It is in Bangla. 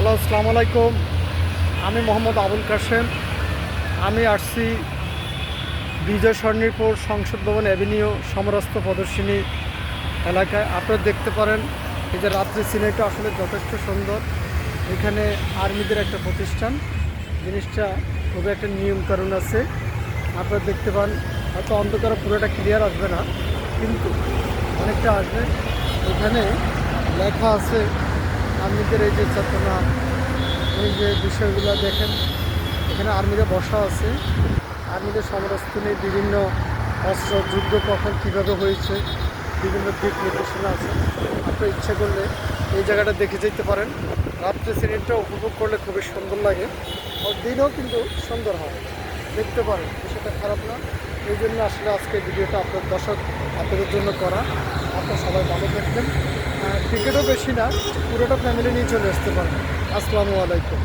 হ্যালো, আসসালামু আলাইকুম। আমি মোহাম্মদ আবুল কাশেম। আমি আসছি বিজয় সরণিপুর সংসদ ভবন অ্যাভিনিউ সমরাস্ত প্রদর্শনী এলাকায়। আপনারা দেখতে পারেন এই যে রাত্রি সিনেটা আসলে যথেষ্ট সুন্দর। এখানে আর্মিদের একটা প্রতিষ্ঠান, জিনিসটা খুবই একটা নিয়মকানুন আছে। আপনারা দেখতে পান, হয়তো অন্ধকারে পুরোটা ক্লিয়ার আসবে না, কিন্তু অনেকটা আসবে। এখানে লেখা আছে আর্মিদের এই যে চেতনা, এই যে বিষয়গুলো দেখেন। এখানে আর্মিরা বসা আছে, আর্মিদের সমরাস্ত নিয়ে বিভিন্ন অস্ত্র যুদ্ধ কখন কীভাবে হয়েছে বিভিন্ন দিক নির্দেশনা আছে। আপনি ইচ্ছে করলে এই জায়গাটা দেখে যেতে পারেন। রাত্রে সিনেমাটা উপভোগ করলে খুবই সুন্দর লাগে, আর দিনও কিন্তু সুন্দর হয়, দেখতে পারেন, বিষয়টা খারাপ না। এই জন্য আসলে আজকে ভিডিওটা আপনাদের জন্য করা। আপনারা সবাই ভালো থাকবেন। টিকিটও বেশি না, পুরোটা ফ্যামিলি নিয়ে চলে আসতে পারেন। আসসালামু আলাইকুম।